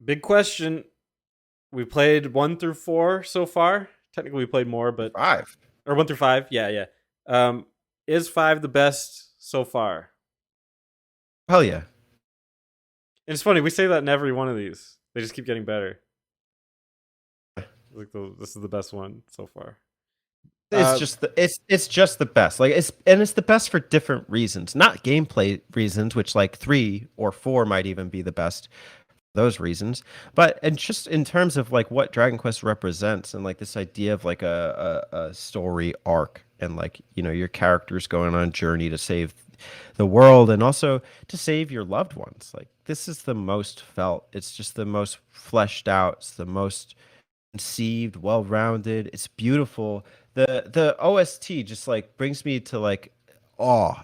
Big question. We played 1 through 4 so far. Technically, we played more, but Five. or 1 through 5. Yeah, yeah. Um, is 5 the best so far? Hell yeah. And it's funny we say that in every one of these. They just keep getting better. This is the best one so far. It's Uh, just it's just the best. Like it's the best for different reasons, not gameplay reasons, which like 3 or 4 might even be the best for those reasons. But and just in terms of like what Dragon Quest represents and like this idea of like a story arc and like your characters going on a journey to save the world and also to save your loved ones. Like this is the most felt. It's just the most fleshed out. It's the most conceived, well-rounded. It's beautiful. The OST just like brings me to like awe,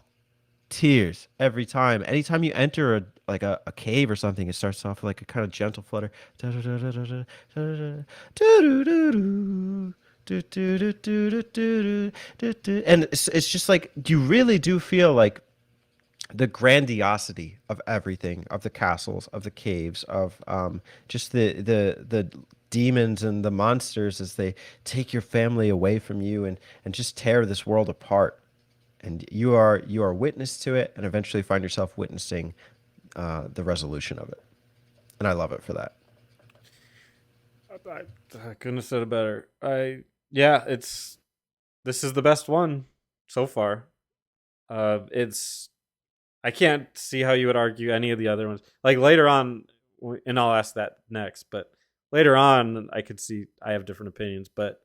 tears every time. Anytime you enter a cave or something, it starts off like a kind of gentle flutter. And it's just like you really do feel like the grandiosity of everything, of the castles, of the caves, of just the demons and the monsters as they take your family away from you and just tear this world apart. And you are witness to it, and eventually find yourself witnessing the resolution of it. And I love it for that. I couldn't have said it better. Yeah, it's this is the best one so far. It's I can't see how you would argue any of the other ones. Like later on, and I'll ask that next. But later on, I could see I have different opinions, but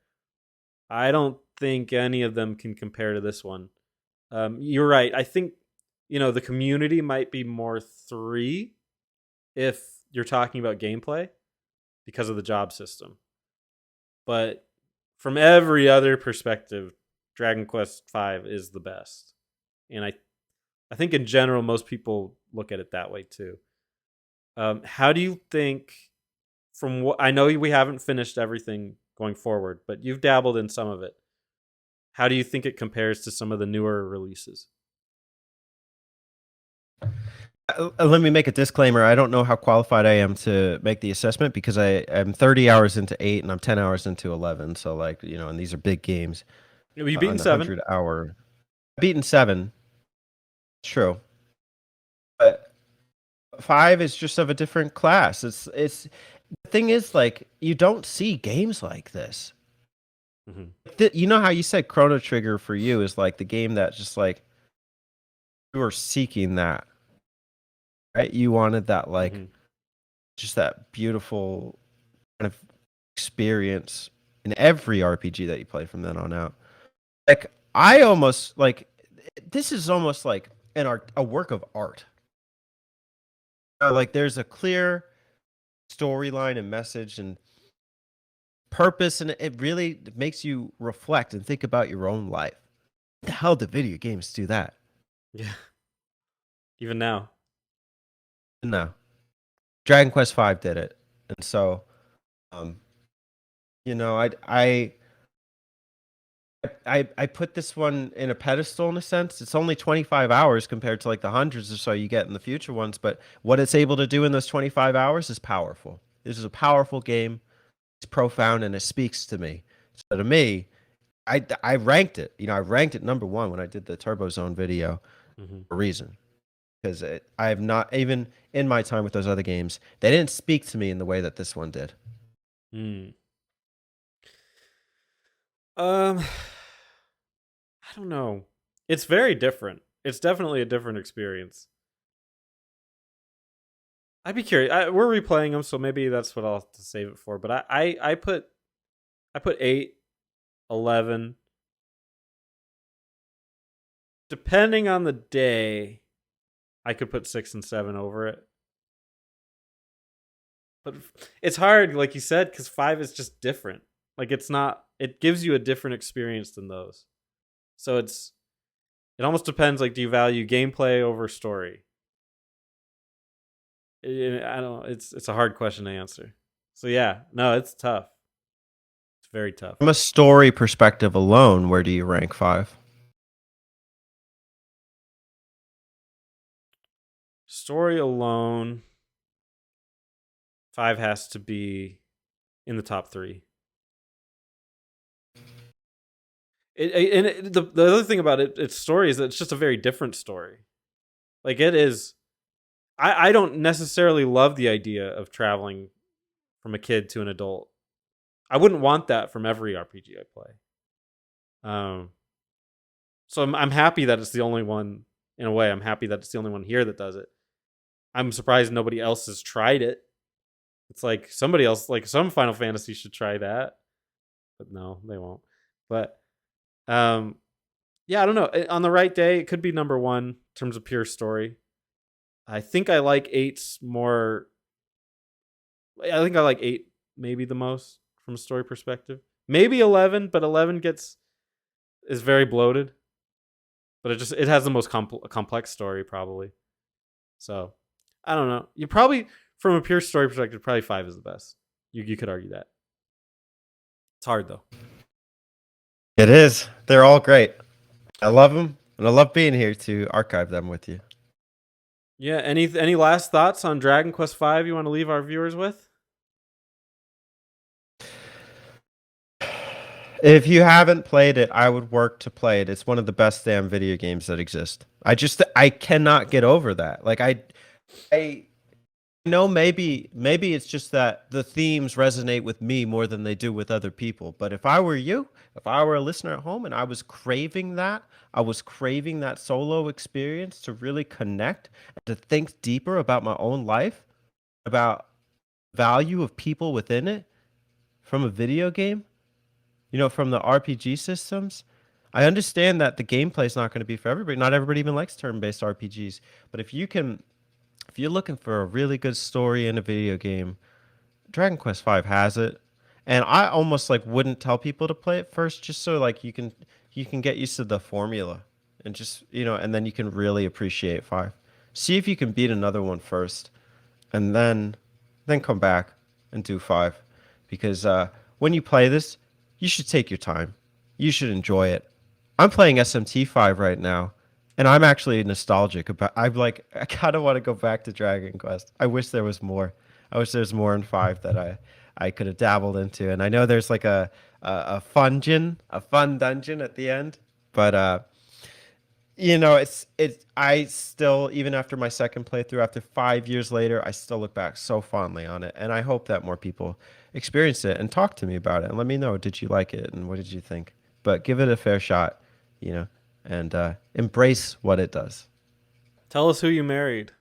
I don't think any of them can compare to this one. You're right. I think the community might be more 3 if you're talking about gameplay because of the job system. But from every other perspective, Dragon Quest V is the best, and I think in general most people look at it that way too. How do you think? From what I know, we haven't finished everything going forward, but you've dabbled in some of it. How do you think it compares to some of the newer releases? Let me make a disclaimer. I don't know how qualified I am to make the assessment because I am 30 hours into 8 and I'm 10 hours into 11. So like, and these are big games Have you beaten on the 7? 100 hour. Beaten 7. True. But 5 is just of a different class. It's the thing is like you don't see games like this. Mm-hmm. You know how you said Chrono Trigger for you is like the game that just like you were seeking that, right? You wanted that like Mm-hmm. just that beautiful kind of experience in every RPG that you play from then on out. Like I almost like this is almost like an art, a work of art. Like there's a clear storyline and message and purpose, and it really makes you reflect and think about your own life. What the hell do video games do that? Yeah. Even now. No, Dragon Quest V did it, and so um, you know, I put this one in a pedestal in a sense. It's only 25 hours compared to like the hundreds or so you get in the future ones, but what it's able to do in those 25 hours is powerful. This is a powerful game. It's profound and it speaks to me. So to me, I ranked it. I ranked it number one when I did the Turbo Zone video Mm-hmm. for a reason. Because I have not, even in my time with those other games, they didn't speak to me in the way that this one did. Mm. Um, I don't know. It's very different. It's definitely a different experience. I'd be curious. We're replaying them, so maybe that's what I'll have to save it for. But I put 8, 11, depending on the day. I could put 6 and 7 over it. But it's hard, like you said, because 5 is just different. Like it's not. It gives you a different experience than those. So it almost depends. Like, do you value gameplay over story? I don't. It's a hard question to answer. So yeah, no, it's tough. It's very tough. From a story perspective alone, where do you rank 5? Story alone, 5 has to be in the top 3. The other thing about its story is that it's just a very different story. Like it is. I don't necessarily love the idea of traveling from a kid to an adult. I wouldn't want that from every RPG I play. So I'm happy that it's the only one. In a way, I'm happy that it's the only one here that does it. I'm surprised nobody else has tried it. It's like somebody else, like some Final Fantasy should try that, but no, they won't. But yeah, I don't know. On the right day, it could be number 1 in terms of pure story. I think I like 8's more. I think I like 8 maybe the most from a story perspective. Maybe 11, but 11 is very bloated. But it has the most complex story probably. So I don't know. You probably from a pure story perspective, probably 5 is the best. You could argue that. It's hard though. It is. They're all great. I love them, and I love being here to archive them with you. Yeah. Any last thoughts on Dragon Quest V you want to leave our viewers with? If you haven't played it, I would work to play it. It's one of the best damn video games that exist. I cannot get over that. Like I know maybe it's just that the themes resonate with me more than they do with other people. But if I were you, if I were a listener at home and I was craving that, solo experience to really connect and to think deeper about my own life, about value of people within it from a video game, from the RPG systems. I understand that the gameplay is not going to be for everybody. Not everybody even likes turn-based RPGs. But if you're looking for a really good story in a video game, Dragon Quest V has it. And I almost like wouldn't tell people to play it first, just so like you can get used to the formula and just and then you can really appreciate 5. See if you can beat another one first, and then come back and do 5, because when you play this, you should take your time. You should enjoy it. I'm playing SMT5 right now, and I'm actually nostalgic about. I kind of want to go back to Dragon Quest. I wish there was more. I wish there was more in 5 that I could have dabbled into. And I know there's like a fun dungeon at the end, but I still, even after my second playthrough, after 5 years later, I still look back so fondly on it, and I hope that more people experience it and talk to me about it and let me know, did you like it and what did you think? But give it a fair shot, and embrace what it does. Tell us who you married.